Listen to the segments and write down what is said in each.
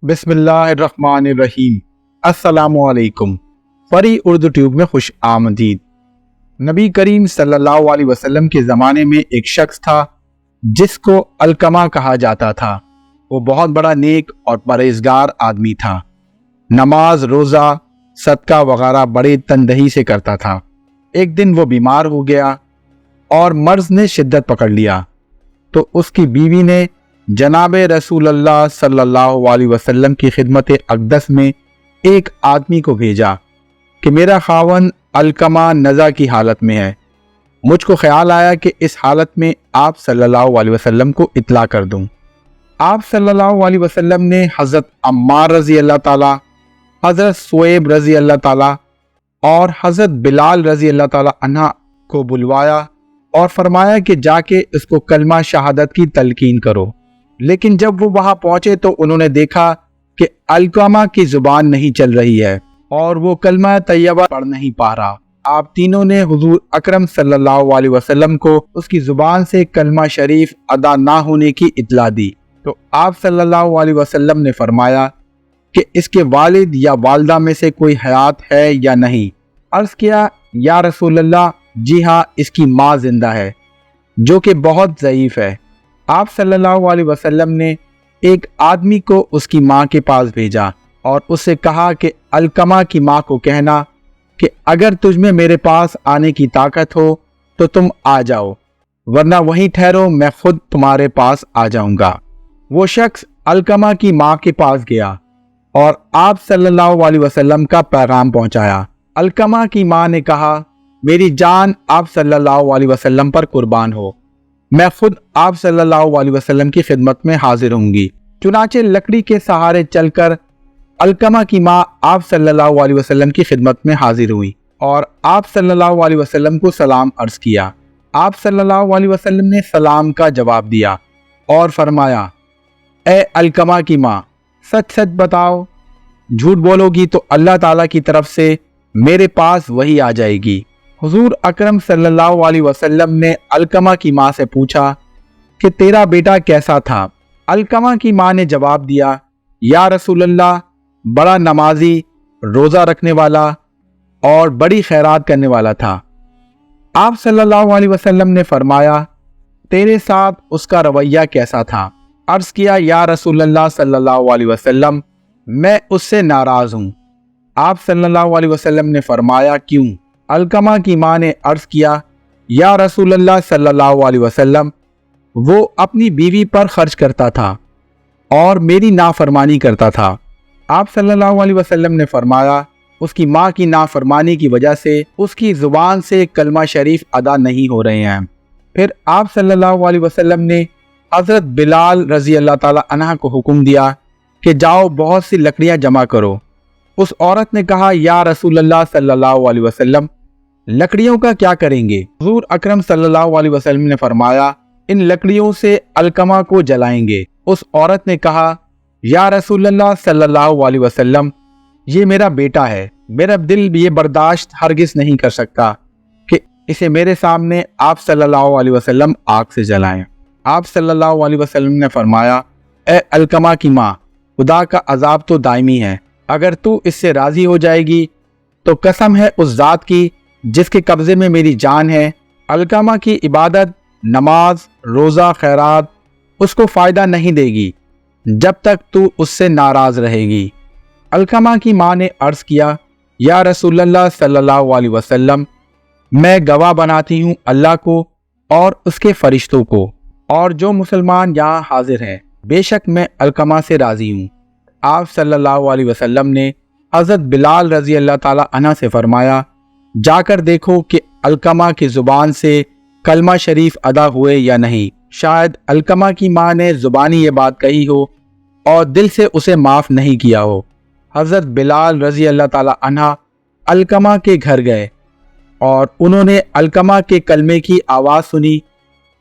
बिस्मिल्लाहिर्रहमानिर्रहीम। अस्सलामुअलैकुम। फरी उर्दू ट्यूब में खुश आमदीद। नबी करीम सल्लल्लाहु अलैहि वसल्लम के ज़माने में एक शख्स था जिसको अलकमा कहा जाता था। वो बहुत बड़ा नेक और परहेजगार आदमी था। नमाज, रोज़ा, सदका वगैरह बड़े तनदही से करता था। एक दिन वो बीमार हो गया और मर्ज ने शिद्दत पकड़ लिया तो उसकी बीवी ने जनाब रसूलुल्लाह सल्लल्लाहु अलैहि वसल्लम की खिदमत अक़दस में एक आदमी को भेजा कि मेरा खावन अलकमा नज़ा की हालत में है। मुझको ख्याल आया कि इस हालत में आप सल्लल्लाहु अलैहि वसल्लम को इत्ला कर दूं। आप सल्लल्लाहु अलैहि वसल्लम ने हज़रत अम्मार रज़ी अल्लाह ताला, हज़रत सुएब रज़ी अल्लाह ताला और हज़रत बिलाल रज़ी अल्लाह ताला अन्हा को बुलवाया और फरमाया कि जाके इसको कलमा शहादत की तलकीन करो। लेकिन जब वो वहां पहुंचे तो उन्होंने देखा कि अलकमा की जुबान नहीं चल रही है और वो कलमा तैयबा पढ़ नहीं पा रहा। आप तीनों ने हुजूर अकरम सल्लल्लाहु अलैहि वसल्लम को उसकी जुबान से कलमा शरीफ अदा ना होने की इत्ला दी तो आप सल्लल्लाहु अलैहि वसल्लम ने फरमाया कि इसके वालिद या वालदा में से कोई हयात है या नहीं। अर्ज किया, या रसूलल्लाह, जी हाँ, इसकी माँ जिंदा है जो कि बहुत ज़ईफ है। आप सल्लल्लाहु अलैहि वसल्लम ने एक आदमी को उसकी माँ के पास भेजा और उससे कहा कि अलकमा की माँ को कहना कि अगर तुझमें मेरे पास आने की ताकत हो तो तुम आ जाओ, वरना वहीं ठहरो, मैं खुद तुम्हारे पास आ जाऊंगा। वो शख्स अलकमा की माँ के पास गया और आप सल्लल्लाहु अलैहि वसल्लम का पैगाम पहुंचाया। अलकमा की माँ ने कहा, मेरी जान आप सल्लल्लाहु अलैहि वसल्लम पर कुर्बान हो, मैं खुद आप सल्लल्लाहु अलैहि वसल्लम की खिदमत में हाजिर होंगी। चुनाचे लकड़ी के सहारे चलकर अलकमा की माँ आप सल्लल्लाहु अलैहि वसल्लम की खिदमत में हाजिर हुई और आप सल्लल्लाहु अलैहि वसल्लम को सलाम अर्ज किया। आप सल्लल्लाहु अलैहि वसल्लम ने सलाम का जवाब दिया और फरमाया, ए अलकमा की माँ, सच सच बताओ, झूठ बोलोगी तो अल्लाह ताला की तरफ से मेरे पास वही आ जाएगी। हुजूर अकरम सल्लल्लाहु अलैहि वसल्लम ने अलकमा की माँ से पूछा कि तेरा बेटा कैसा था। अलकमा की माँ ने जवाब दिया, या रसूलल्लाह, बड़ा नमाजी, रोज़ा रखने वाला और बड़ी खैरात करने वाला था। आप सल्लल्लाहु अलैहि वसल्लम ने फरमाया, तेरे साथ उसका रवैया कैसा था। अर्ज़ किया, या रसूलल्लाह सल्लल्लाहु अलैहि वसल्लम, मैं उससे नाराज़ हूँ। आप सल्लल्लाहु अलैहि वसल्लम ने फरमाया, क्यों। अलकमा की माँ ने अर्ज़ किया, या रसूलल्लाह सल्लल्लाहु अलैहि वसल्लम, वो अपनी बीवी पर खर्च करता था और मेरी नाफरमानी करता था। आप सल्लल्लाहु अलैहि वसल्लम ने फरमाया, उसकी माँ की नाफरमानी की वजह से उसकी ज़ुबान से कलमा शरीफ अदा नहीं हो रहे हैं। फिर आप सल्लल्लाहु अलैहि वसल्लम ने हज़रत बिलाल रज़ी अल्लाह ताला अन्हा को हुक्म दिया कि जाओ बहुत सी लकड़ियाँ जमा करो। उस औरत ने कहा, या रसूलल्लाह सल्लल्लाहु अलैहि वसल्लम, लकड़ियों का क्या करेंगे। हुजूर अकरम सल्लल्लाहु अलैहि वसल्लम ने फरमाया, इन लकड़ियों से अलकमा को जलाएंगे। उस औरत ने कहा, या रसूलल्लाह सल्लल्लाहु अलैहि वसल्लम, ये मेरा बेटा है, मेरा दिल ये बर्दाश्त हरगिज नहीं कर सकता कि इसे मेरे सामने आप सल्लल्लाहु अलैहि वसल्लम आग से जलाएं। आप सल्लल्लाहु अलैहि वसल्लम ने फरमाया, ए अलकमा की माँ, खुदा का अजाब तो दायमी है, अगर तू इससे राजी हो जाएगी तो कसम है उस ज़ात की जिसके कब्जे में मेरी जान है, अलकमा की इबादत, नमाज, रोज़ा, खैरात उसको फ़ायदा नहीं देगी जब तक तू उससे नाराज़ रहेगी। अलकमा की माँ ने अर्ज़ किया, या रसूलल्लाह सल्लल्लाहु अलैहि वसल्लम, मैं गवाह बनाती हूँ अल्लाह को और उसके फरिश्तों को और जो मुसलमान यहाँ हाजिर हैं, बेशक मैं अलकमा से राज़ी हूँ। आप सल्लल्लाहु अलैहि वसल्लम ने हज़रत बिलाल रज़ी अल्लाह ताला अन्हा से फरमाया, जाकर देखो कि अलकमा की ज़ुबान से कलमा शरीफ अदा हुए या नहीं। शायद अलकमा की माँ ने ज़ुबानी ये बात कही हो और दिल से उसे माफ़ नहीं किया हो। हज़रत बिलाल रज़ी अल्लाह ताला अन्हा अलकमा के घर गए और उन्होंने अलकमा के कलमे की आवाज़ सुनी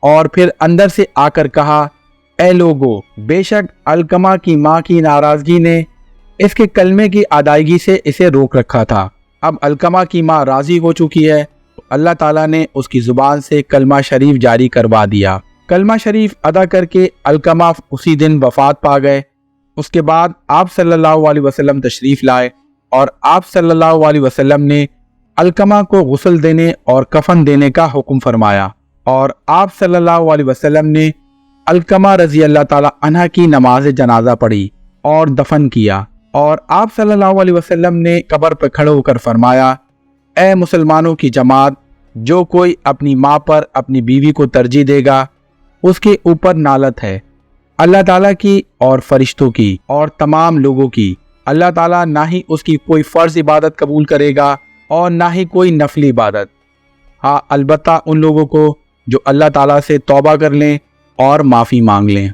और फिर अंदर से आकर कहा, ए लोगो, बेशक अलकमा की माँ की नाराज़गी ने इसके कलमे की अदायगी से इसे रोक रखा था। अब अलकमा की माँ राज़ी हो चुकी है तो अल्लाह ताला ने उसकी ज़ुबान से कलमा शरीफ जारी करवा दिया। कलमा शरीफ अदा करके अलकमा उसी दिन वफ़ात पा गए اس کے بعد آپ صلی اللہ علیہ وسلم تشریف لائے اور آپ صلی اللہ علیہ وسلم نے علقمہ کو غسل دینے اور کفن دینے کا حکم فرمایا، اور آپ صلی اللہ علیہ وسلم نے علقمہ رضی اللہ تعالی عنہ کی نماز جنازہ پڑھی اور دفن کیا، اور آپ صلی اللہ علیہ وسلم نے قبر پر کھڑے ہو کر فرمایا، اے مسلمانوں کی جماعت، جو کوئی اپنی ماں پر اپنی بیوی کو ترجیح دے گا اس کے اوپر نالت ہے، اللہ تعالیٰ کی اور فرشتوں کی اور تمام لوگوں کی۔ اللہ تعالیٰ نہ ہی اس کی کوئی فرض عبادت قبول کرے گا اور نہ ہی کوئی نفلی عبادت، ہاں البتہ ان لوگوں کو جو اللہ تعالیٰ سے توبہ کر لیں اور معافی مانگ لیں۔